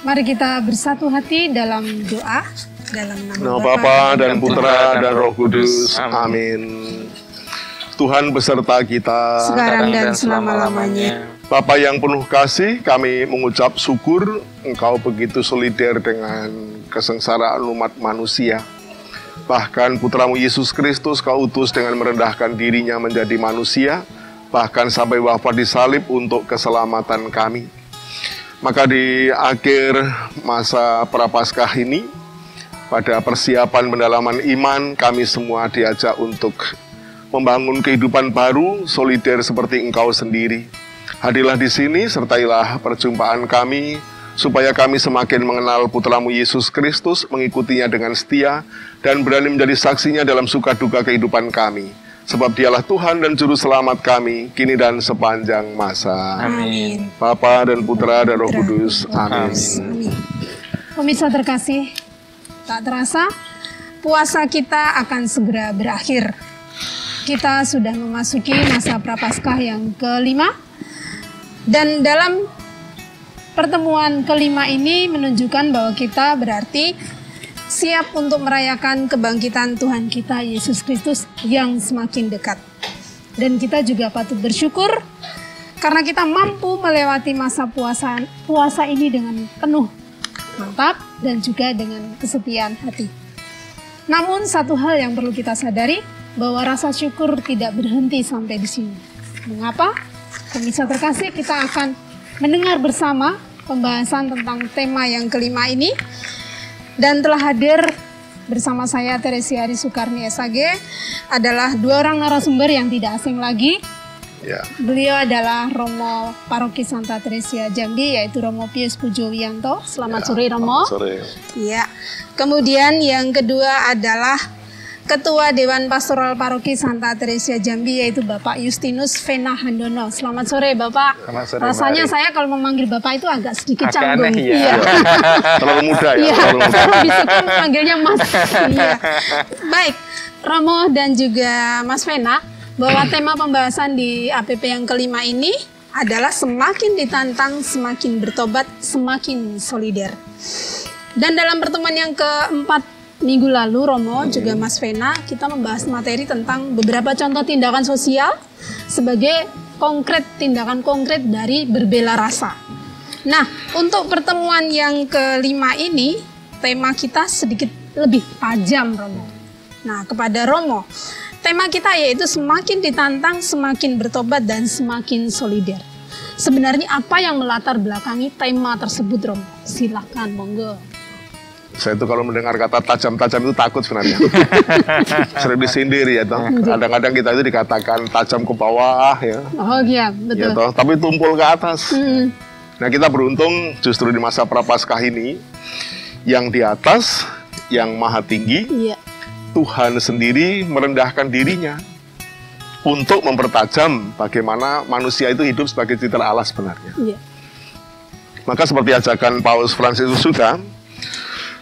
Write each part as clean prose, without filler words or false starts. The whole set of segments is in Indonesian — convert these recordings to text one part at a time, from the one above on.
Mari kita bersatu hati dalam doa. Dalam nama Bapa dan Putra dan Roh Kudus. Amin. Tuhan beserta kita sekarang dan selama-lamanya. Bapa yang penuh kasih, kami mengucap syukur Engkau begitu solider dengan kesengsaraan umat manusia. Bahkan Putramu Yesus Kristus Kau utus dengan merendahkan dirinya menjadi manusia, bahkan sampai wafat di salib untuk keselamatan kami. Maka di akhir masa Prapaskah ini, pada persiapan pendalaman iman, kami semua diajak untuk membangun kehidupan baru, solider seperti Engkau sendiri. Hadirlah di sini, sertailah perjumpaan kami, supaya kami semakin mengenal Putramu Yesus Kristus, mengikutinya dengan setia, dan berani menjadi saksinya dalam suka duka kehidupan kami. Sebab Dialah Tuhan dan Juru Selamat kami, kini dan sepanjang masa. Amin. Bapa dan Putra dan Roh Kudus. Amin. Pemirsa terkasih, tak terasa puasa kita akan segera berakhir. Kita sudah memasuki masa Prapaskah yang kelima. Dan dalam pertemuan kelima ini menunjukkan bahwa kita berarti siap untuk merayakan kebangkitan Tuhan kita Yesus Kristus yang semakin dekat. Dan kita juga patut bersyukur karena kita mampu melewati masa puasa ini dengan penuh mantap dan juga dengan kesetiaan hati. Namun satu hal yang perlu kita sadari, bahwa rasa syukur tidak berhenti sampai di sini. Mengapa? Pemirsa terkasih, kita akan mendengar bersama pembahasan tentang tema yang kelima ini. Dan telah hadir bersama saya Teresia Ari Sukarni SAG adalah dua orang narasumber yang tidak asing lagi. Ya. Beliau adalah Romo Paroki Santa Teresia Jambi, yaitu Romo Pius Pujo Wiyanto. Selamat sore Romo. Selamat sore. Ya. Kemudian yang kedua adalah Ketua Dewan Pastoral Paroki Santa Teresia Jambi, yaitu Bapak Justinus Vena Handono. Selamat sore Bapak. Selamat sore, rasanya Mari. saya kalau memanggil Bapak itu agak sedikit Agak canggung. aneh, ya. Terlalu muda ya. Iya, Terlalu muda. saya bisikin panggilnya Mas. Iya. Baik, Romo dan juga Mas Vena, bahwa tema pembahasan di APP yang kelima ini adalah semakin ditantang, semakin bertobat, semakin solider. Dan dalam pertemuan yang keempat minggu lalu, Romo juga Mas Vena, kita membahas materi tentang beberapa contoh tindakan sosial sebagai tindakan konkret dari berbela rasa. Nah, untuk pertemuan yang kelima ini, tema kita sedikit lebih tajam, Romo. Nah, kepada Romo, tema kita yaitu semakin ditantang, semakin bertobat, dan semakin solider. Sebenarnya apa yang melatar belakangi tema tersebut, Romo? Silakan, monggo. Saya itu kalau mendengar kata tajam-tajam itu takut sebenarnya. Sering disindir ya toh. Kadang-kadang kita itu dikatakan tajam ke bawah ya. Oh iya, betul. Ya toh, tapi tumpul ke atas. Nah, kita beruntung justru di masa Prapaskah ini yang di atas, yang maha tinggi, Iya. Tuhan sendiri merendahkan dirinya untuk mempertajam bagaimana manusia itu hidup sebagai citra Allah sebenarnya. Iya. Maka seperti ajakan Paus Fransiskus juga,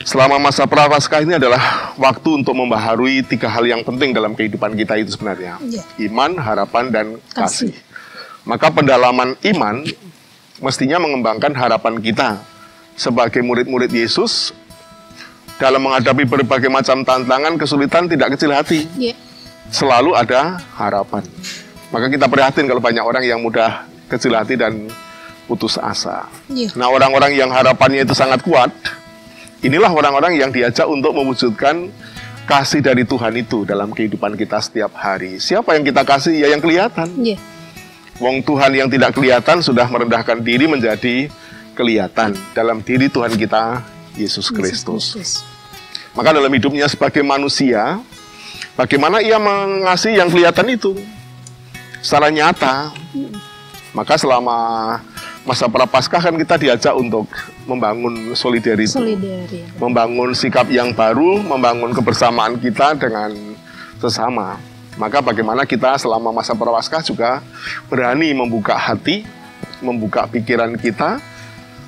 selama masa Prapaskah ini adalah waktu untuk membaharui 3 hal yang penting dalam kehidupan kita itu sebenarnya. Iya. Iman, harapan, dan Kasih. kasih. Maka pendalaman iman mestinya mengembangkan harapan kita sebagai murid-murid Yesus dalam menghadapi berbagai macam tantangan, kesulitan, tidak kecil hati. Iya. Selalu ada harapan. Maka kita prihatin kalau banyak orang yang mudah kecil hati dan putus asa. Iya. Nah, orang-orang yang harapannya itu sangat kuat, inilah orang-orang yang diajak untuk mewujudkan kasih dari Tuhan itu dalam kehidupan kita setiap hari. Siapa yang kita kasih? Ya yang kelihatan. Iya. Wong Tuhan yang tidak kelihatan sudah merendahkan diri menjadi kelihatan dalam diri Tuhan kita, Yesus Kristus. Maka dalam hidupnya sebagai manusia, bagaimana ia mengasihi yang kelihatan itu secara nyata. Maka selama masa Prapaskah kan kita diajak untuk membangun solidaritas, membangun sikap yang baru, membangun kebersamaan kita dengan sesama. Maka bagaimana kita selama masa Prapaskah juga berani membuka hati, membuka pikiran kita,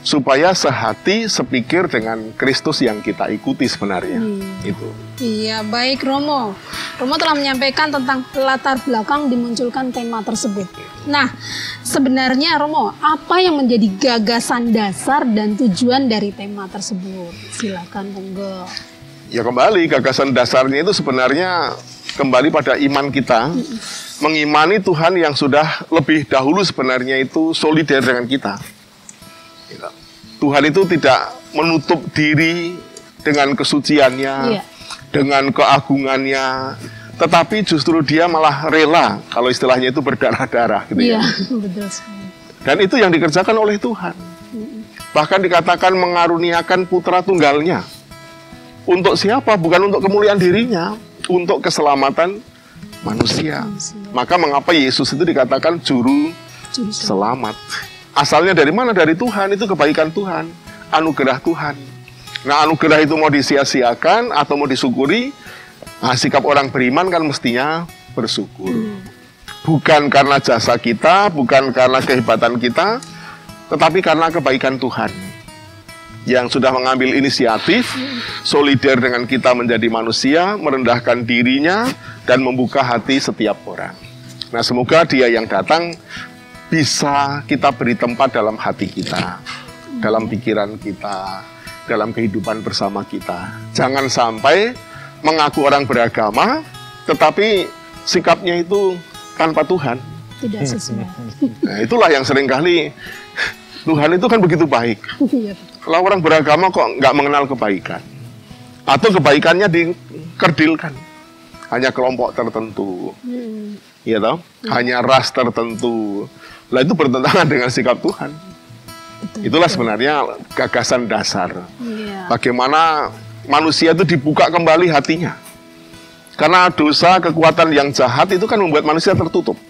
supaya sehati sepikir dengan Kristus yang kita ikuti sebenarnya. Itu. Iya, baik Romo. Romo telah menyampaikan tentang latar belakang dimunculkan tema tersebut. Nah, sebenarnya Romo, apa yang menjadi gagasan dasar dan tujuan dari tema tersebut? Silakan, monggo. Ya kembali, gagasan dasarnya itu sebenarnya kembali pada iman kita. Mengimani Tuhan yang sudah lebih dahulu sebenarnya itu solider dengan kita. Tuhan itu tidak menutup diri dengan kesuciannya, dengan keagungannya, tetapi justru dia malah rela, kalau istilahnya itu berdarah-darah gitu ya. Betul sekali. Dan itu yang dikerjakan oleh Tuhan. Bahkan dikatakan mengaruniakan putra tunggalnya. Untuk siapa? Bukan untuk kemuliaan dirinya, untuk keselamatan manusia. Maka mengapa Yesus itu dikatakan juru selamat? Asalnya dari mana? Dari Tuhan, itu kebaikan Tuhan, anugerah Tuhan. Nah, anugerah itu mau disia-siakan atau mau disyukuri, nah, sikap orang beriman kan mestinya bersyukur. Bukan karena jasa kita, bukan karena kehebatan kita, tetapi karena kebaikan Tuhan yang sudah mengambil inisiatif, solider dengan kita menjadi manusia, merendahkan dirinya, dan membuka hati setiap orang. Nah, semoga Dia yang datang bisa kita beri tempat dalam hati kita, dalam pikiran kita, dalam kehidupan bersama kita. Jangan sampai mengaku orang beragama, tetapi sikapnya itu tanpa Tuhan. Tidak sesuai. Nah, itulah yang seringkali Tuhan itu kan begitu baik. Kalau orang beragama kok nggak mengenal kebaikan, atau kebaikannya dikerdilkan, hanya kelompok tertentu, ya toh, hanya ras tertentu. Lah itu bertentangan dengan sikap Tuhan. Itulah sebenarnya gagasan dasar. Bagaimana manusia itu dibuka kembali hatinya. Karena dosa, kekuatan yang jahat itu kan membuat manusia tertutup.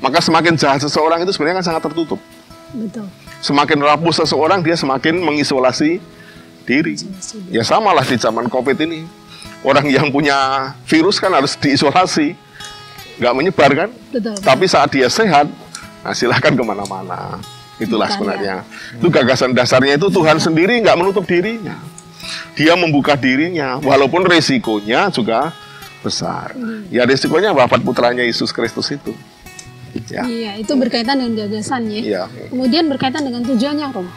Maka semakin jahat seseorang itu sebenarnya kan sangat tertutup. Betul. Semakin rapuh seseorang, dia semakin mengisolasi diri. Ya samalah di zaman COVID ini. Orang yang punya virus kan harus diisolasi. Nggak menyebar kan? Betul. Tapi saat dia sehat, nah silahkan kemana-mana. Itulah sebenarnya. Itu gagasan dasarnya itu Tuhan sendiri nggak menutup dirinya. Dia membuka dirinya, walaupun resikonya juga besar. Ya resikonya wafat putranya Yesus Kristus itu. Ya. Iya, itu berkaitan dengan gagasannya. Ya. Kemudian berkaitan dengan tujuannya, Rom.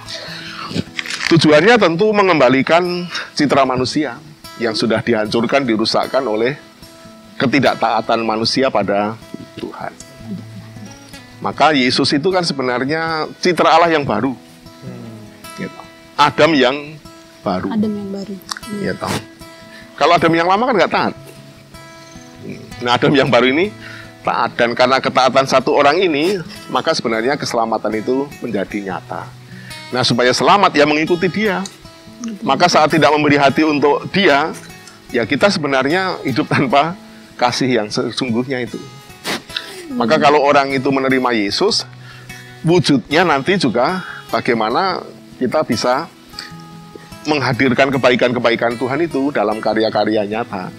Tujuannya tentu mengembalikan citra manusia yang sudah dihancurkan, dirusakkan oleh ketidaktaatan manusia pada Tuhan. Maka Yesus itu kan sebenarnya citra Allah yang baru. Gitu. Adam yang baru. Adam yang baru. Gitu. Kalau Adam yang lama kan nggak taat. Nah, Adam yang baru ini taat, dan karena ketaatan satu orang ini, maka sebenarnya keselamatan itu menjadi nyata. Nah, supaya selamat ya mengikuti dia. Maka saat tidak memberi hati untuk dia, ya kita sebenarnya hidup tanpa kasih yang sesungguhnya itu. Maka kalau orang itu menerima Yesus, wujudnya nanti juga bagaimana kita bisa menghadirkan kebaikan-kebaikan Tuhan itu dalam karya-karya nyata.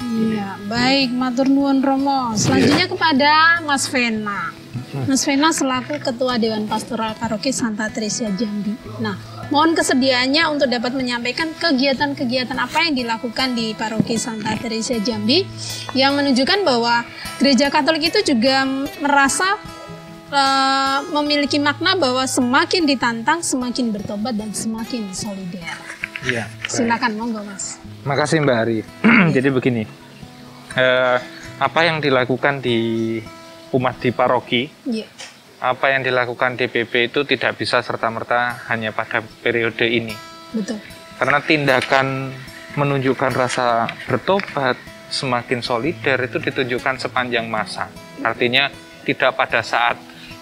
Iya, baik, matur nuwun Romo. Selanjutnya kepada Mas Vena. Mas Vena selaku Ketua Dewan Pastoral Paroki Santa Teresia Jambi. Nah, mohon kesediaannya untuk dapat menyampaikan kegiatan-kegiatan apa yang dilakukan di Paroki Santa Teresia Jambi yang menunjukkan bahwa Gereja Katolik itu juga merasa memiliki makna bahwa semakin ditantang, semakin bertobat dan semakin solider. Iya. Silakan, monggo Mas. Makasih Mbak Ari. Jadi begini, apa yang dilakukan di umat di paroki, apa yang dilakukan DPP itu tidak bisa serta-merta hanya pada periode ini. Betul. Karena tindakan menunjukkan rasa bertobat, semakin solider itu ditunjukkan sepanjang masa. Artinya tidak pada saat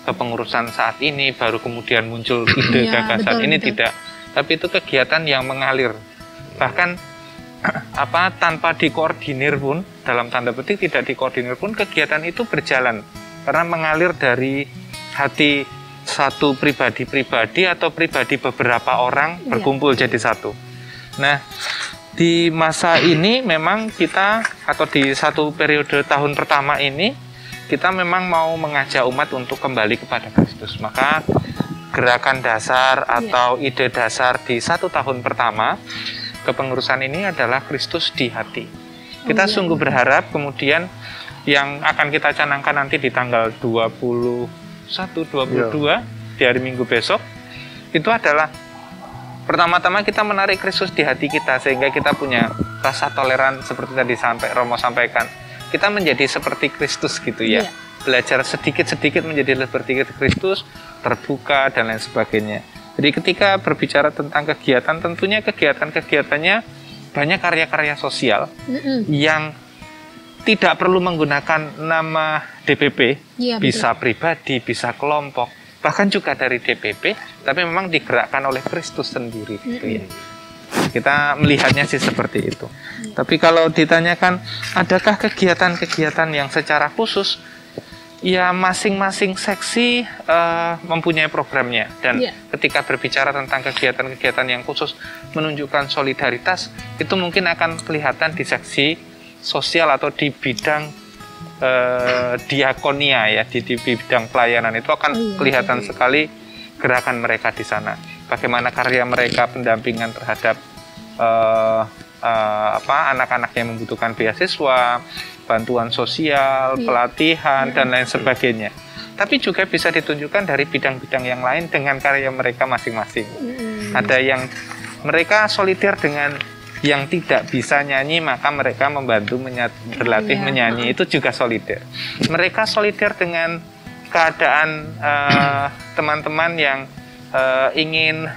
kepengurusan saat ini baru kemudian muncul ide gagasan ini, tidak. Tapi itu kegiatan yang mengalir. Bahkan tanpa dikoordinir pun, dalam tanda petik tidak dikoordinir pun, kegiatan itu berjalan. Karena mengalir dari hati satu pribadi-pribadi atau pribadi beberapa orang berkumpul jadi satu. Nah, di masa ini memang kita, atau di satu periode tahun pertama ini, kita memang mau mengajak umat untuk kembali kepada Kristus. Maka gerakan dasar atau ide dasar di 1 tahun pertama kepengurusan ini adalah Kristus di hati. Kita sungguh berharap kemudian yang akan kita canangkan nanti di tanggal 21, 22 di hari Minggu besok itu adalah pertama-tama kita menarik Kristus di hati kita sehingga kita punya rasa toleran seperti tadi Romo sampaikan. Kita menjadi seperti Kristus gitu ya. Belajar sedikit-sedikit menjadi seperti Kristus, terbuka dan lain sebagainya. Jadi ketika berbicara tentang kegiatan, tentunya kegiatan-kegiatannya banyak karya-karya sosial yang tidak perlu menggunakan nama DPP, bisa pribadi, bisa kelompok, bahkan juga dari DPP, tapi memang digerakkan oleh Kristus sendiri gitu ya. Kita melihatnya sih seperti itu. Tapi kalau ditanyakan, adakah kegiatan-kegiatan yang secara khusus, ya masing-masing seksi mempunyai programnya. Dan ketika berbicara tentang kegiatan-kegiatan yang khusus menunjukkan solidaritas, itu mungkin akan kelihatan di seksi sosial atau di bidang diakonia ya, di bidang pelayanan itu akan kelihatan sekali gerakan mereka di sana. Bagaimana karya mereka pendampingan terhadap anak-anak yang membutuhkan beasiswa, bantuan sosial, pelatihan dan lain sebagainya. Tapi juga bisa ditunjukkan dari bidang-bidang yang lain dengan karya mereka masing-masing. Ada yang mereka solider dengan yang tidak bisa nyanyi, maka mereka membantu berlatih menyanyi, itu juga solider. Mereka solider dengan keadaan teman-teman yang ingin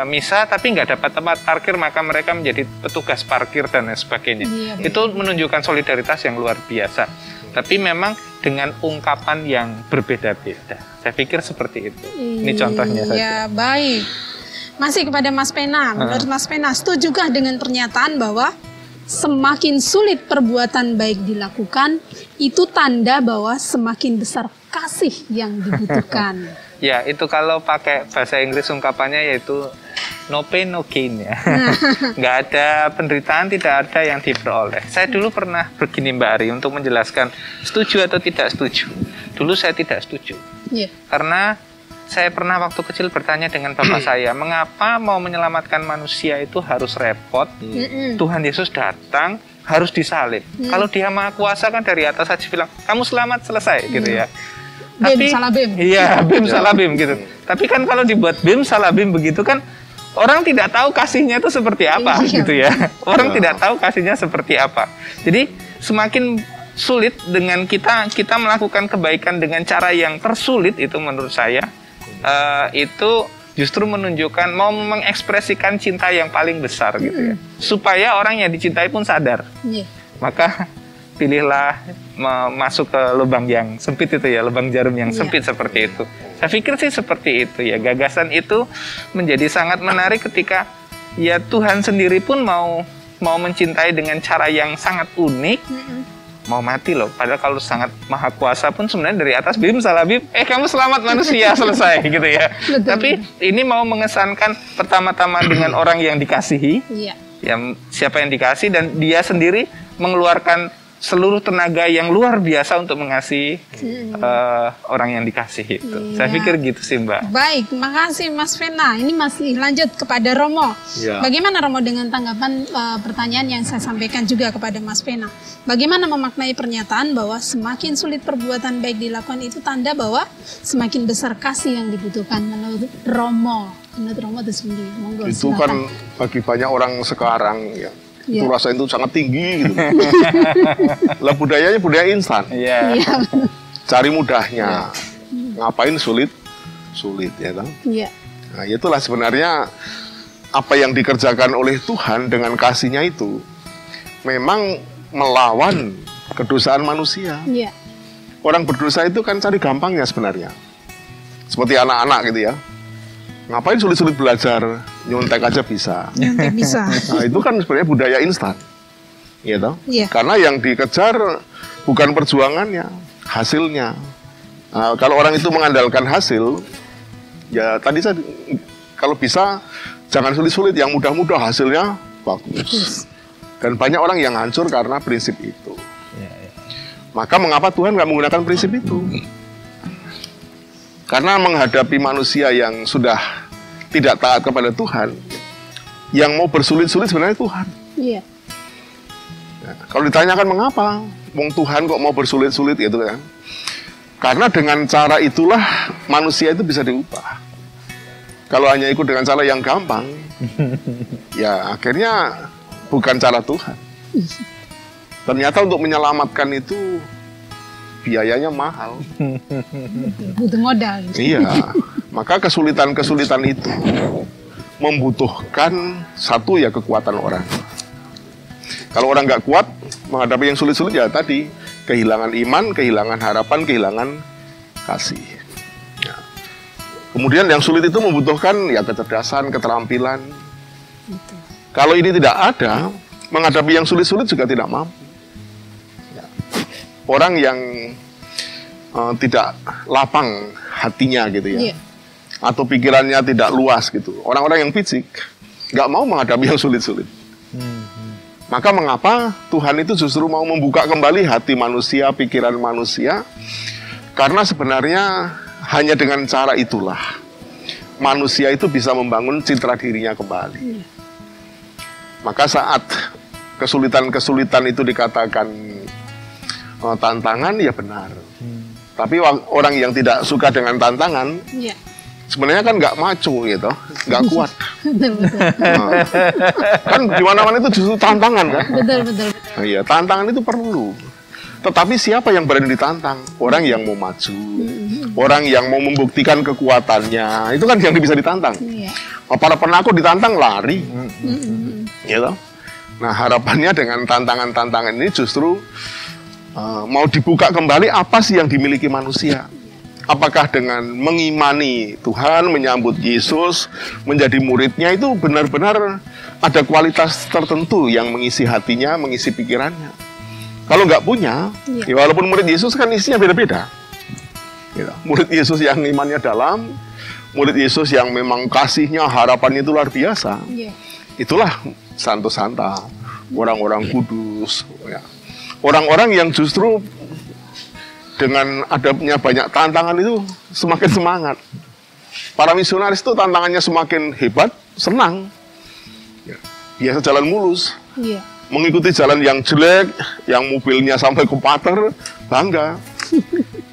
misa tapi nggak dapat tempat parkir, maka mereka menjadi petugas parkir dan lain sebagainya. Itu menunjukkan solidaritas yang luar biasa. Tapi memang dengan ungkapan yang berbeda-beda. Saya pikir seperti itu. Ini contohnya saja. Ya, baik. Masih kepada Mas Pena, menurut Mas Pena, setujukah dengan pernyataan bahwa semakin sulit perbuatan baik dilakukan, itu tanda bahwa semakin besar kasih yang dibutuhkan? Ya, itu kalau pakai bahasa Inggris ungkapannya yaitu no pain no gain ya. Nggak ada penderitaan, tidak ada yang diperoleh. Saya dulu pernah begini Mbak Ari untuk menjelaskan setuju atau tidak setuju. Dulu saya tidak setuju. Karena saya pernah waktu kecil bertanya dengan bapak saya, mengapa mau menyelamatkan manusia itu harus repot? Tuhan Yesus datang, harus disalib. Kalau Dia Maha Kuasa kan dari atas saja bilang, kamu selamat, selesai gitu ya. Tapi iya, bim salah bim gitu. Tapi kan kalau dibuat bim salah bim begitu kan orang tidak tahu kasihnya itu seperti apa gitu ya. Orang tidak tahu kasihnya seperti apa. Jadi semakin sulit dengan kita melakukan kebaikan dengan cara yang tersulit, itu menurut saya itu justru menunjukkan mau mengekspresikan cinta yang paling besar gitu ya. Supaya orang yang dicintai pun sadar. Maka pilihlah masuk ke lubang yang sempit itu ya, lubang jarum yang sempit seperti itu. Saya pikir sih seperti itu ya. Gagasan itu menjadi sangat menarik ketika ya Tuhan sendiri pun mau mencintai dengan cara yang sangat unik. Mau mati loh, padahal kalau sangat maha kuasa pun sebenarnya dari atas bim salah bim, kamu selamat manusia, selesai gitu ya. Tapi ini mau mengesankan pertama-tama dengan orang yang dikasihi, yang siapa yang dikasih, dan dia sendiri mengeluarkan seluruh tenaga yang luar biasa untuk mengasihi orang yang dikasihi itu. Saya pikir gitu sih Mbak. Baik, makasih Mas Pena. Ini masih lanjut kepada Romo. Bagaimana Romo dengan tanggapan pertanyaan yang saya sampaikan juga kepada Mas Pena? Bagaimana memaknai pernyataan bahwa semakin sulit perbuatan baik dilakukan itu tanda bahwa semakin besar kasih yang dibutuhkan menurut Romo? Menurut Romo itu sendiri. Monggo, itu silakan. Kan bagi banyak orang sekarang ya. Itu rasa itu sangat tinggi gitu. Lah budaya instan. Cari mudahnya. Ngapain sulit ya kan? Nah, itulah sebenarnya apa yang dikerjakan oleh Tuhan dengan kasihnya itu memang melawan kedosaan manusia. Orang berdosa itu kan cari gampangnya sebenarnya. Seperti anak-anak gitu ya. Ngapain sulit-sulit belajar, nyontek aja bisa. Nyontek bisa. Nah, itu kan sebenarnya budaya instan. Gitu. Karena yang dikejar bukan perjuangannya, hasilnya. Nah, kalau orang itu mengandalkan hasil, ya tadi saya kalau bisa jangan sulit-sulit, yang mudah-mudah hasilnya bagus. Dan banyak orang yang hancur karena prinsip itu. Maka mengapa Tuhan nggak menggunakan prinsip itu? Karena menghadapi manusia yang sudah tidak taat kepada Tuhan, yang mau bersulit-sulit sebenarnya Tuhan. Iya. Nah, kalau ditanyakan mengapa, wong Tuhan kok mau bersulit-sulit gitu kan? Karena dengan cara itulah manusia itu bisa diubah. Kalau hanya ikut dengan cara yang gampang, ya akhirnya bukan cara Tuhan. Ternyata untuk menyelamatkan itu biayanya mahal. Butuh modal. Iya, maka kesulitan-kesulitan itu membutuhkan satu ya kekuatan orang. Kalau orang nggak kuat menghadapi yang sulit-sulit ya tadi kehilangan iman, kehilangan harapan, kehilangan kasih. Ya. Kemudian yang sulit itu membutuhkan ya kecerdasan, keterampilan. Betul. Kalau ini tidak ada, menghadapi yang sulit-sulit juga tidak mampu. Ya. Orang yang tidak lapang hatinya gitu ya, atau pikirannya tidak luas gitu. Orang-orang yang picik nggak mau menghadapi yang sulit-sulit. Maka mengapa Tuhan itu justru mau membuka kembali hati manusia, pikiran manusia? Karena sebenarnya hanya dengan cara itulah manusia itu bisa membangun citra dirinya kembali. Maka saat kesulitan-kesulitan itu dikatakan tantangan, ya benar. Tapi orang yang tidak suka dengan tantangan, sebenarnya kan nggak maco gitu, nggak kuat. Nah, kan di mana-mana itu justru tantangan kan? Betul. Nah, iya, tantangan itu perlu. Tetapi siapa yang berani ditantang? Orang yang mau maju, orang yang mau membuktikan kekuatannya, itu kan yang bisa ditantang. Para penakut ditantang lari, gitu. Nah harapannya dengan tantangan-tantangan ini justru mau dibuka kembali apa sih yang dimiliki manusia. Apakah dengan mengimani Tuhan, menyambut Yesus, menjadi muridnya itu benar-benar ada kualitas tertentu yang mengisi hatinya, mengisi pikirannya. Kalau nggak punya, ya walaupun murid Yesus kan isinya beda-beda. Gitu. Murid Yesus yang imannya dalam, murid Yesus yang memang kasihnya, harapannya itu luar biasa. Itulah santo-santa, orang-orang kudus. Ya. Orang-orang yang justru dengan adanya banyak tantangan itu semakin semangat. Para misionaris itu tantangannya semakin hebat, senang. Ya. Biasa jalan mulus. Mengikuti jalan yang jelek, yang mobilnya sampai ke pater, bangga.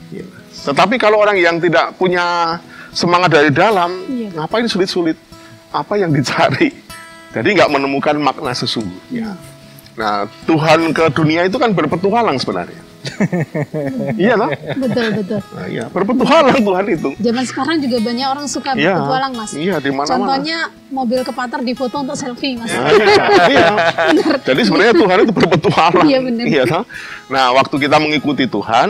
Ya. Tetapi kalau orang yang tidak punya semangat dari dalam, ngapain sulit-sulit? Apa yang dicari? Jadi nggak menemukan makna sesungguhnya. Nah, Tuhan ke dunia itu kan berpetualang sebenarnya. Iya loh. Betul. Nah, iya, berpetualang Tuhan itu. Zaman sekarang juga banyak orang suka berpetualang, Mas. Iya, di mana-mana. Contohnya mobil ke pater difoto untuk selfie, Mas. Nah, iya. Jadi sebenarnya Tuhan itu berpetualang. Iya benar. Iya, toh? Nah, waktu kita mengikuti Tuhan,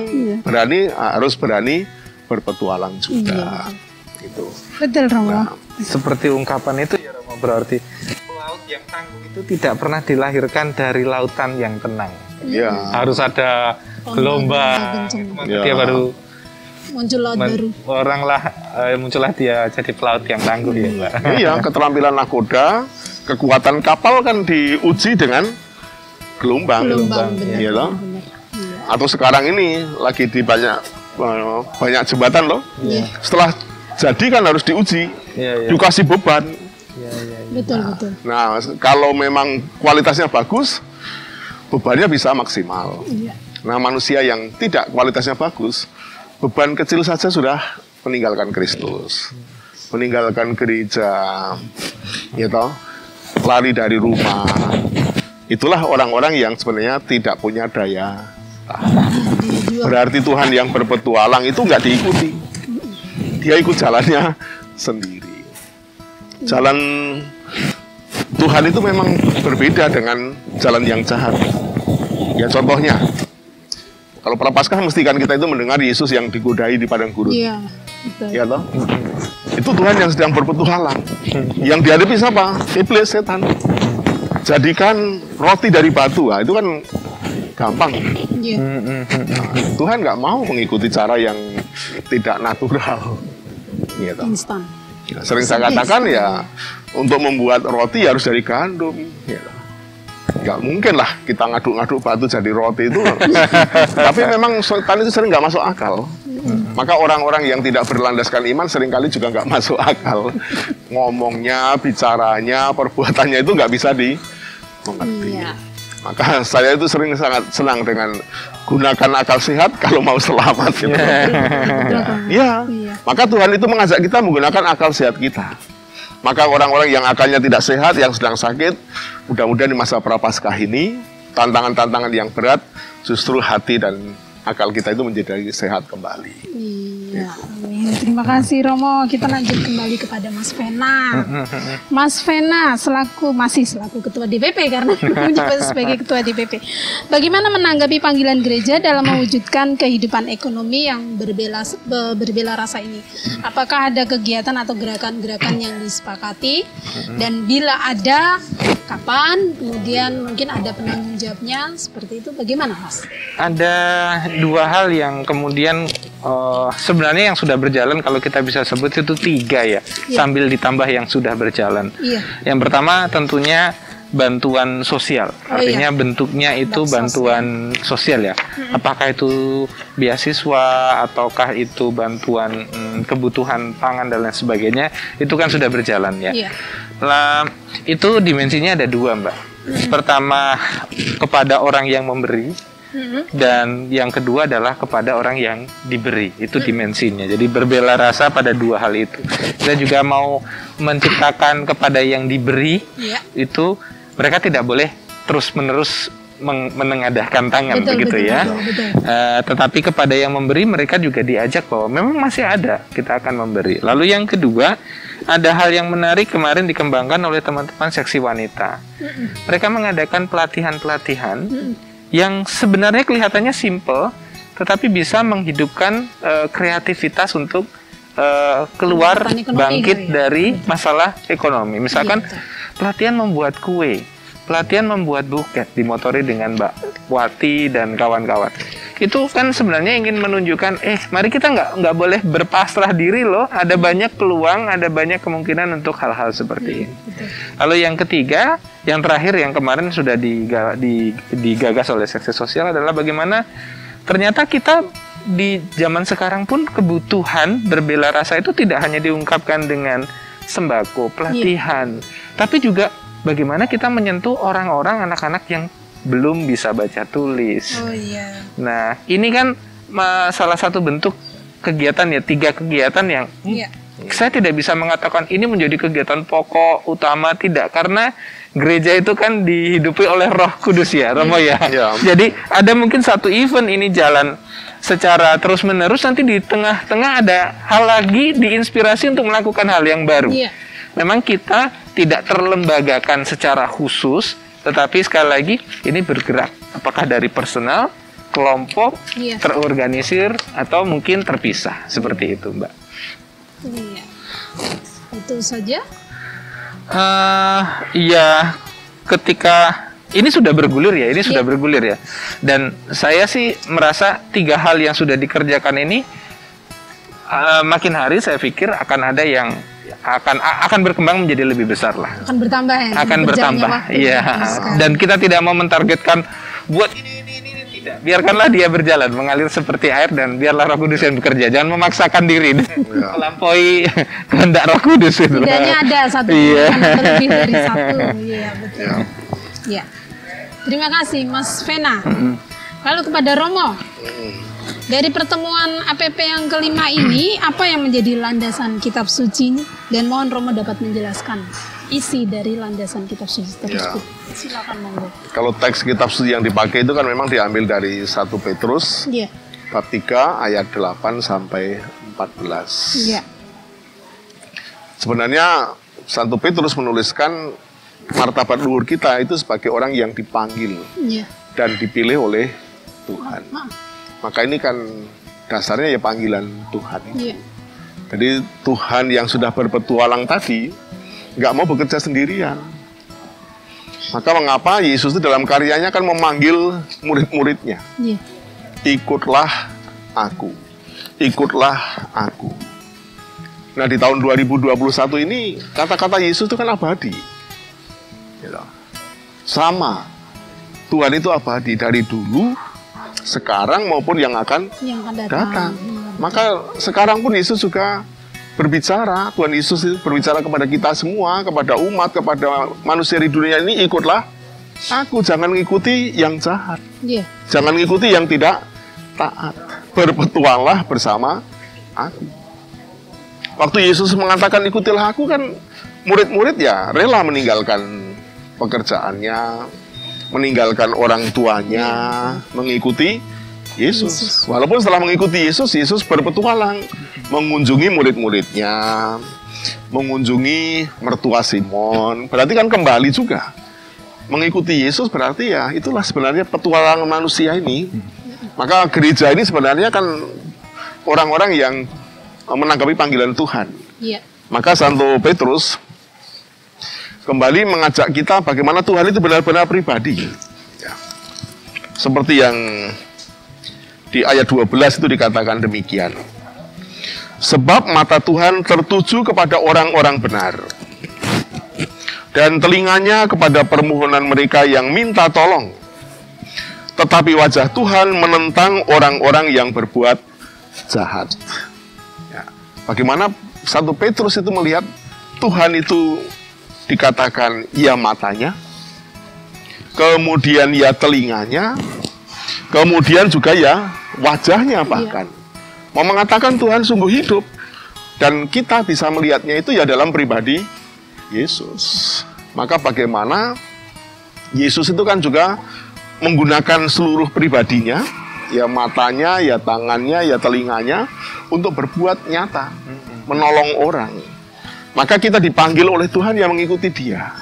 harus berani berpetualang juga. Gitu. Betul, Romo. Nah, seperti ungkapan itu ya Romo, berarti laut yang tangguh itu tidak pernah dilahirkan dari lautan yang tenang. Ya. Harus ada gelombang, dia baru muncul laut baru. Muncullah dia jadi pelaut yang tangguh ya, Pak. Iya, keterampilan nakoda, kekuatan kapal kan diuji dengan gelombang. Iya loh. Atau sekarang ini lagi di banyak jembatan loh. Setelah jadi kan harus diuji, dikasih beban. Betul. Nah, kalau memang kualitasnya bagus, bebannya bisa maksimal. Nah, manusia yang tidak kualitasnya bagus, beban kecil saja sudah meninggalkan Kristus, meninggalkan gereja, gitu, lari dari rumah. Itulah orang-orang yang sebenarnya tidak punya daya tahan. Berarti Tuhan yang berpetualang itu nggak diikuti. Dia ikut jalannya sendiri. Jalan Tuhan itu memang berbeda dengan jalan yang jahat. Ya contohnya, kalau Prapaskah mesti kan kita itu mendengar Yesus yang digodai di padang gurun. Iya, betul. Ya toh? Itu Tuhan yang sedang berpetualang. Yang dihadapi siapa? Iblis, setan. Jadikan roti dari batu, nah, itu kan gampang. Tuhan nggak mau mengikuti cara yang tidak natural. Gitu. Instan. Ya, sering saya katakan ya, untuk membuat roti harus dari gandum. Gitu. nggak mungkin lah kita ngaduk-ngaduk batu jadi roti itu. Tapi memang setan itu sering nggak masuk akal. Maka orang-orang yang tidak berlandaskan iman seringkali juga nggak masuk akal. Ngomongnya, bicaranya, perbuatannya itu nggak bisa dimengerti. Iya. Maka saya itu sering sangat senang dengan gunakan akal sehat kalau mau selamat gitu. Iya. Maka Tuhan itu mengajak kita menggunakan akal sehat kita. Maka orang-orang yang akalnya tidak sehat, yang sedang sakit, mudah-mudahan di masa prapaskah ini, tantangan-tantangan yang berat, justru hati dan akal kita itu menjadi sehat kembali. Iya, amin. Terima kasih Romo. Kita lanjut kembali kepada Mas Vena. Mas Vena masih selaku Ketua DPP karena menjabat sebagai Ketua DPP. Bagaimana menanggapi panggilan gereja dalam mewujudkan kehidupan ekonomi yang berbela rasa ini? Apakah ada kegiatan atau gerakan-gerakan yang disepakati? Dan bila ada, kapan? Kemudian mungkin ada penanggung jawabnya seperti itu. Bagaimana, Mas? Ada dua hal yang kemudian sebenarnya yang sudah berjalan, kalau kita bisa sebut itu 3 ya, sambil ditambah yang sudah berjalan. Yang pertama tentunya bantuan sosial, artinya bentuknya itu bantuan sosial ya. Apakah itu beasiswa ataukah itu bantuan kebutuhan pangan dan lain sebagainya, itu kan sudah berjalan ya. Lah, itu dimensinya ada 2, Mbak. Pertama kepada orang yang memberi, dan yang kedua adalah kepada orang yang diberi. Itu dimensinya. Jadi berbela rasa pada 2 hal itu. Kita juga mau menciptakan kepada yang diberi, itu mereka tidak boleh terus-menerus menengadahkan tangan, begitu ya. Tetapi kepada yang memberi, mereka juga diajak bahwa memang masih ada, kita akan memberi. Lalu yang kedua, ada hal yang menarik kemarin dikembangkan oleh teman-teman seksi wanita. Mereka mengadakan pelatihan-pelatihan yang sebenarnya kelihatannya simple, tetapi bisa menghidupkan kreativitas untuk keluar bangkit dari masalah ekonomi. Misalkan pelatihan membuat kue, pelatihan membuat buket, dimotori dengan Mbak Wati dan kawan-kawan. Itu kan sebenarnya ingin menunjukkan, mari kita nggak boleh berpasrah diri loh. Ada banyak peluang, ada banyak kemungkinan untuk hal-hal seperti ini. Lalu yang ketiga, yang terakhir yang kemarin sudah digagas oleh seksi sosial adalah bagaimana ternyata kita di zaman sekarang pun kebutuhan berbela rasa itu tidak hanya diungkapkan dengan sembako, pelatihan, tapi juga bagaimana kita menyentuh orang-orang, anak-anak yang belum bisa baca tulis. Nah, ini kan salah satu bentuk kegiatan ya, 3 kegiatan yang saya tidak bisa mengatakan ini menjadi kegiatan pokok utama, tidak, karena gereja itu kan dihidupi oleh Roh Kudus ya, Romo ya. Jadi ada mungkin satu event ini jalan secara terus-menerus, nanti di tengah-tengah ada hal lagi diinspirasi untuk melakukan hal yang baru. Memang kita tidak terlembagakan secara khusus, tetapi sekali lagi ini bergerak, apakah dari personal, kelompok, terorganisir, atau mungkin terpisah, seperti itu, Mbak. Itu saja. Ketika ini sudah bergulir ya, bergulir ya. Dan saya sih merasa 3 hal yang sudah dikerjakan ini makin hari saya pikir akan ada yang akan berkembang menjadi lebih besar lah. Akan bertambah ya. Akan bertambah. Iya. Dan kita tidak mau mentargetkan buat ini tidak. Biarkanlah dia berjalan mengalir seperti air dan biarlah Roh Kudus yang bekerja. Jangan memaksakan diri melampaui kehendak Roh Kudus itu. Tidaknya ada satu atau lebih dari satu. Iya, betul. Iya. Terima kasih Mas Vena. Lalu kepada Romo. Dari pertemuan APP yang kelima ini, apa yang menjadi landasan kitab suci? Dan mohon Romo dapat menjelaskan isi dari landasan kitab suci tersebut. Silakan monggo. Kalau teks kitab suci yang dipakai itu kan memang diambil dari 1 Petrus bab 3 ayat 8 sampai 14. Sebenarnya 1 Petrus menuliskan martabat luhur kita itu sebagai orang yang dipanggil dan dipilih oleh Tuhan. Maka ini kan dasarnya ya panggilan Tuhan. Jadi Tuhan yang sudah berpetualang tadi nggak mau bekerja sendirian. Maka mengapa Yesus itu dalam karyanya kan memanggil murid-muridnya. Ikutlah aku, ikutlah aku. Nah di tahun 2021 ini kata-kata Yesus itu kan abadi. Sama Tuhan itu abadi dari dulu, sekarang maupun yang akan datang. Maka sekarang pun Yesus juga berbicara. Tuhan Yesus itu berbicara kepada kita semua, kepada umat, kepada manusia di dunia ini, ikutlah aku, jangan mengikuti yang jahat. Jangan mengikuti yang tidak taat. Berpetualang bersama aku. Waktu Yesus mengatakan ikutilah aku, kan murid-murid ya rela meninggalkan pekerjaannya, meninggalkan orang tuanya, mengikuti Yesus. Walaupun setelah mengikuti Yesus, Yesus berpetualang, mengunjungi murid-muridnya, mengunjungi mertua Simon. Berarti kan kembali juga. Mengikuti Yesus berarti ya itulah sebenarnya petualangan manusia ini. Maka gereja ini sebenarnya kan orang-orang yang menanggapi panggilan Tuhan. Maka Santo Petrus kembali mengajak kita bagaimana Tuhan itu benar-benar pribadi. Seperti yang di ayat 12 itu dikatakan demikian. Sebab mata Tuhan tertuju kepada orang-orang benar, dan telinganya kepada permohonan mereka yang minta tolong. Tetapi wajah Tuhan menentang orang-orang yang berbuat jahat. Bagaimana Santo Petrus itu melihat Tuhan itu dikatakan ya matanya, kemudian ya telinganya, kemudian juga ya wajahnya bahkan. Mau mengatakan Tuhan sungguh hidup. Dan kita bisa melihatnya itu ya dalam pribadi Yesus. Maka bagaimana Yesus itu kan juga menggunakan seluruh pribadinya, ya matanya, ya tangannya, ya telinganya, untuk berbuat nyata, menolong orang. Maka kita dipanggil oleh Tuhan yang mengikuti Dia.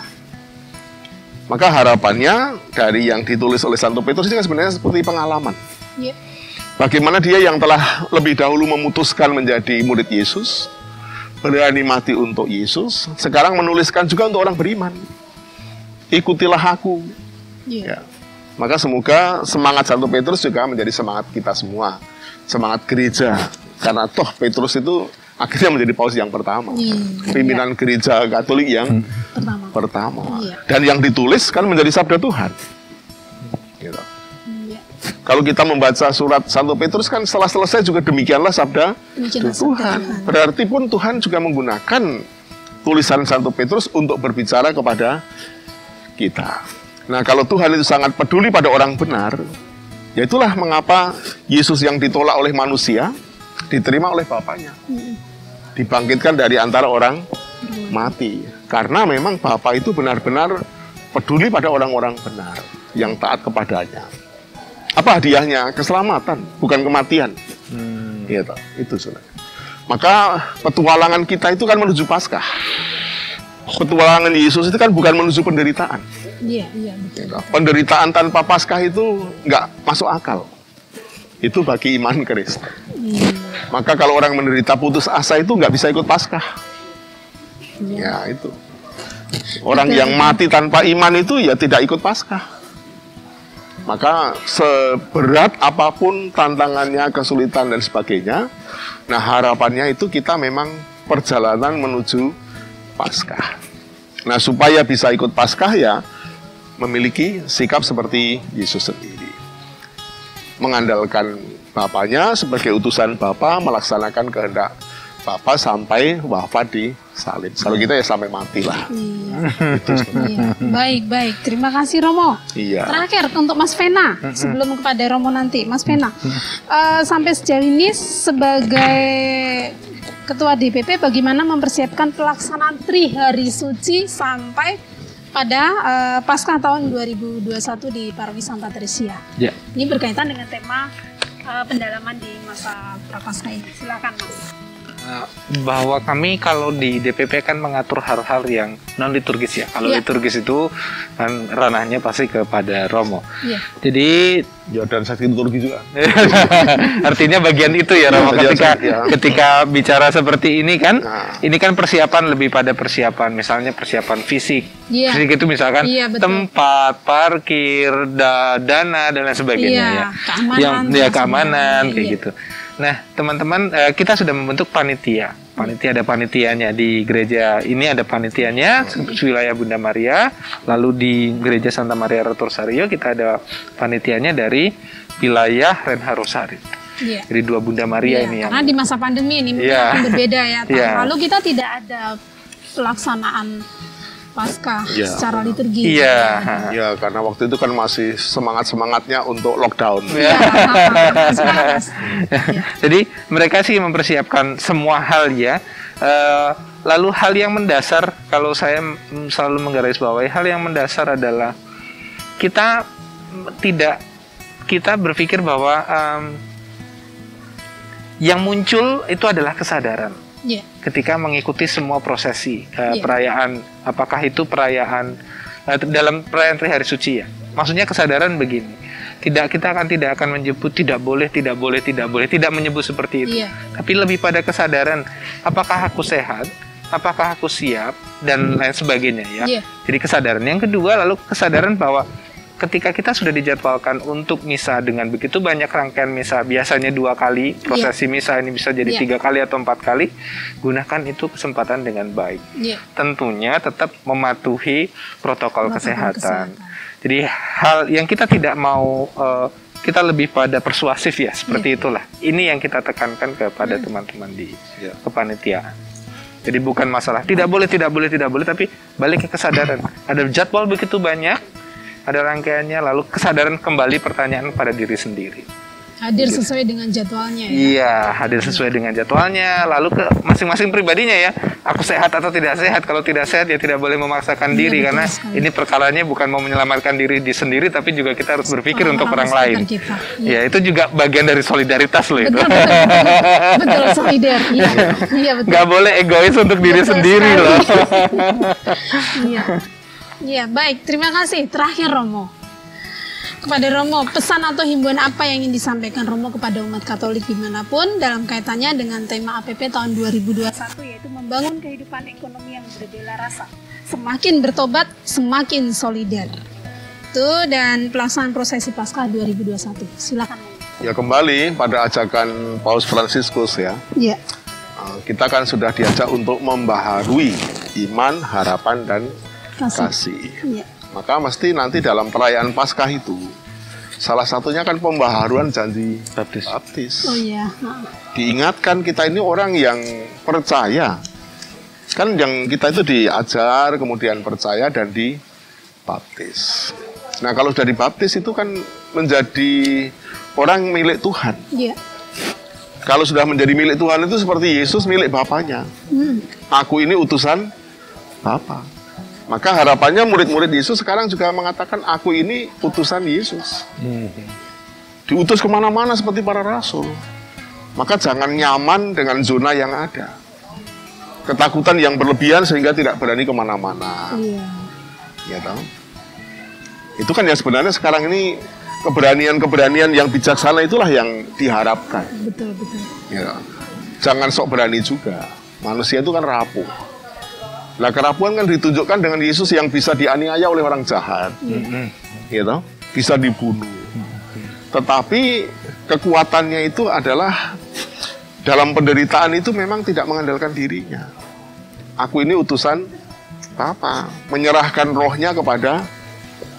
Maka harapannya dari yang ditulis oleh Santo Petrus ini kan sebenarnya seperti pengalaman. Bagaimana dia yang telah lebih dahulu memutuskan menjadi murid Yesus, berani mati untuk Yesus, sekarang menuliskan juga untuk orang beriman. Ikutilah aku. Ya. Maka semoga semangat Santo Petrus juga menjadi semangat kita semua, semangat gereja. Karena toh Petrus itu akhirnya menjadi paus yang pertama, pimpinan gereja Katolik yang pertama. Dan yang ditulis kan menjadi sabda Tuhan. Gitu. Kalau kita membaca surat Santo Petrus kan setelah selesai juga demikianlah sabda Tuhan. Berarti pun Tuhan juga menggunakan tulisan Santo Petrus untuk berbicara kepada kita. Nah, kalau Tuhan itu sangat peduli pada orang benar, ya itulah mengapa Yesus yang ditolak oleh manusia diterima oleh Bapaknya. Dibangkitkan dari antara orang mati. Karena memang Bapa itu benar-benar peduli pada orang-orang benar yang taat kepadanya. Apa hadiahnya? Keselamatan, bukan kematian. Gitu, itu sudah. Maka petualangan kita itu kan menuju Paskah. Petualangan Yesus itu kan bukan menuju penderitaan. Betul. Penderitaan tanpa Paskah itu nggak masuk akal. Itu bagi iman Kristen. Maka kalau orang menderita putus asa itu nggak bisa ikut Paskah. Ya itu. Orang yang mati tanpa iman itu ya tidak ikut Paskah. Maka seberat apapun tantangannya, kesulitan dan sebagainya, nah harapannya itu kita memang perjalanan menuju Paskah. Nah supaya bisa ikut Paskah ya memiliki sikap seperti Yesus sendiri. Mengandalkan Bapaknya sebagai utusan Bapa, melaksanakan kehendak Bapa sampai wafat di salib. Kalau kita ya sampai mati lah. Baik. Terima kasih Romo. Terakhir untuk Mas Vena, sebelum kepada Romo nanti. Mas Vena, sampai sejauh ini sebagai Ketua DPP, bagaimana mempersiapkan pelaksanaan Trihari Suci sampai pada Paskah tahun 2021 di Paroki Santa Teresia. Ini berkaitan dengan tema pendalaman di masa Prapaskah ini. Silakan Mas. Bahwa kami kalau di DPP kan mengatur hal-hal yang non liturgis ya. Kalau liturgis itu kan ranahnya pasti kepada Romo. Jadi dan saksi liturgi juga. Artinya bagian itu ya Romo, ketika bicara seperti ini kan, ini kan persiapan lebih pada persiapan, misalnya persiapan fisik. Fisik itu misalkan tempat, parkir, dana dan lain sebagainya ya. Keamanan kayak gitu. Nah, teman-teman, kita sudah membentuk panitia. Ada panitianya di gereja ini, ada panitianya wilayah Bunda Maria. Lalu di gereja Santa Maria Retorsario kita ada panitianya dari wilayah Renha Rosari. Iya. Jadi 2 Bunda Maria ini karena di masa pandemi ini mungkin akan berbeda ya. Lalu kita tidak ada pelaksanaan Paskah secara liturgi. Ya, karena waktu itu kan masih semangat-semangatnya untuk lockdown. Jadi mereka sih mempersiapkan semua hal ya. Lalu hal yang mendasar, kalau saya selalu menggarisbawahi, hal yang mendasar adalah kita berpikir bahwa yang muncul itu adalah kesadaran. Ketika mengikuti semua prosesi perayaan, apakah itu perayaan dalam perayaan Trihari Suci ya. Maksudnya kesadaran begini. Kita tidak akan menyebut tidak boleh, tidak menyebut seperti itu. Tapi lebih pada kesadaran, apakah aku sehat, apakah aku siap dan lain sebagainya ya. Jadi kesadaran. Yang kedua, lalu kesadaran bahwa ketika kita sudah dijadwalkan untuk misa dengan begitu banyak rangkaian misa, biasanya 2 kali, prosesi misa ini bisa jadi 3 kali atau 4 kali, gunakan itu kesempatan dengan baik. Tentunya tetap mematuhi protokol kesehatan. Jadi hal yang kita tidak mau, kita lebih pada persuasif ya, seperti itulah. Ini yang kita tekankan kepada teman-teman di kepanitiaan. Jadi bukan masalah tidak boleh, tapi balik ke kesadaran. Ada jadwal begitu banyak, ada rangkaiannya, lalu kesadaran kembali pertanyaan pada diri sendiri. Hadir sesuai dengan jadwalnya ya? Iya, hadir sesuai dengan jadwalnya, lalu ke masing-masing pribadinya ya. Aku sehat atau tidak sehat, kalau tidak sehat ya tidak boleh memaksakan diri, karena ini perkaranya bukan mau menyelamatkan diri sendiri, tapi juga kita harus berpikir untuk orang lain. Ya, itu juga bagian dari solidaritas loh itu. Betul, solidar. Iya, betul. Gak boleh egois untuk diri sendiri loh. Iya, baik. Terima kasih. Terakhir Romo. Kepada Romo, pesan atau himbauan apa yang ingin disampaikan Romo kepada umat Katolik dimanapun dalam kaitannya dengan tema APP tahun 2021, yaitu membangun kehidupan ekonomi yang berbela rasa. Semakin bertobat, semakin solidar. Itu dan pelaksanaan prosesi Paskah 2021. Silakan. Ya, kembali pada ajakan Paus Fransiskus ya. Iya. Kita kan sudah diajak untuk membaharui iman, harapan, dan kasih. Iya. Maka mesti nanti dalam perayaan Paskah itu salah satunya kan pembaharuan janji baptis. Oh iya. Diingatkan kita ini orang yang percaya. Kan yang kita itu diajar, kemudian percaya dan dibaptis. Nah, kalau sudah dibaptis itu kan menjadi orang milik Tuhan. Iya. Kalau sudah menjadi milik Tuhan itu seperti Yesus milik Bapaknya. Aku ini utusan Bapa. Maka harapannya murid-murid Yesus sekarang juga mengatakan, aku ini utusan Yesus. Diutus kemana-mana seperti para rasul. Maka jangan nyaman dengan zona yang ada. Ketakutan yang berlebihan sehingga tidak berani kemana-mana. Ya toh? Itu kan yang sebenarnya sekarang ini keberanian-keberanian yang bijaksana itulah yang diharapkan. Betul. Ya. Jangan sok berani juga. Manusia itu kan rapuh. Nah, kerapuhan kan ditunjukkan dengan Yesus yang bisa dianiaya oleh orang jahat, gitu, bisa dibunuh. Tetapi kekuatannya itu adalah dalam penderitaan itu memang tidak mengandalkan dirinya. Aku ini utusan Bapa, menyerahkan rohnya kepada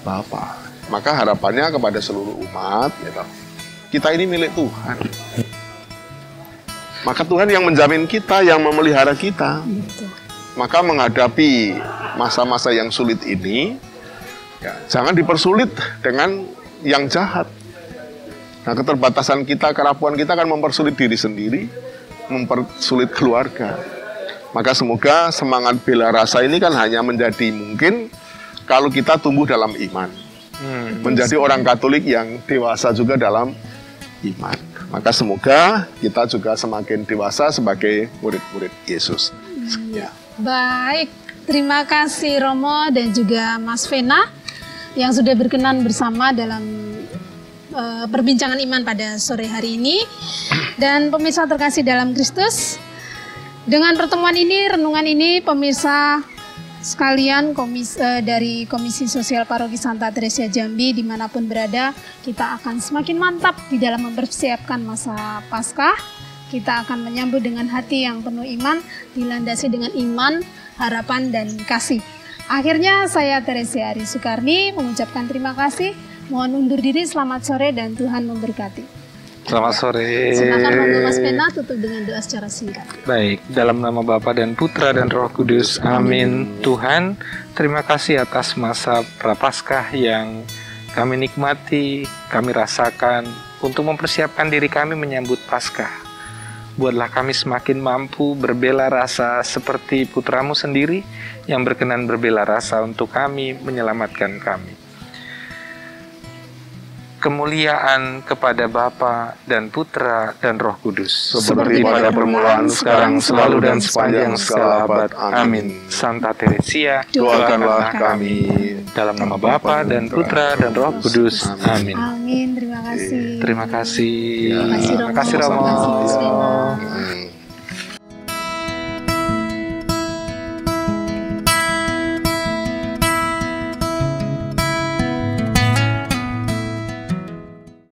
Bapa. Maka harapannya kepada seluruh umat, gitu. Kita ini milik Tuhan. Maka Tuhan yang menjamin kita, yang memelihara kita. Maka menghadapi masa-masa yang sulit ini, ya, jangan dipersulit dengan yang jahat. Nah, keterbatasan kita, kerapuan kita akan mempersulit diri sendiri, mempersulit keluarga. Maka semoga semangat bela rasa ini kan hanya menjadi mungkin kalau kita tumbuh dalam iman. Menjadi orang Katolik yang dewasa juga dalam iman. Maka semoga kita juga semakin dewasa sebagai murid-murid Yesus. Ya. Baik, terima kasih Romo dan juga Mas Vena yang sudah berkenan bersama dalam perbincangan iman pada sore hari ini. Dan pemirsa terkasih dalam Kristus, dengan pertemuan ini, renungan ini, pemirsa sekalian dari Komisi Sosial Paroki Santa Teresia Jambi dimanapun berada, kita akan semakin mantap di dalam mempersiapkan masa Paskah. Kita akan menyambut dengan hati yang penuh iman, dilandasi dengan iman, harapan, dan kasih. Akhirnya saya Teresia Ari Sukarni mengucapkan terima kasih. Mohon undur diri, selamat sore dan Tuhan memberkati. Selamat sore. Silakan monggo Mas Pena tutup dengan doa secara singkat. Baik, dalam nama Bapa dan Putra dan Roh Kudus, amin. Tuhan, terima kasih atas masa Prapaskah yang kami nikmati, kami rasakan untuk mempersiapkan diri kami menyambut Paskah. Buatlah kami semakin mampu berbela rasa seperti Putramu sendiri yang berkenan berbela rasa untuk kami, menyelamatkan kami. Kemuliaan kepada Bapa dan Putra dan Roh Kudus, seperti pada permulaan, sekarang, selalu, dan sepanjang segala abad. Amin. Santa Teresia, Doakanlah kami. Dalam nama Bapa dan Putra dan Roh Kudus. Amin. Amin. Terima kasih. Terima kasih. Terima kasih Romo. Terima kasih Romo. Terima kasih Mas Pena.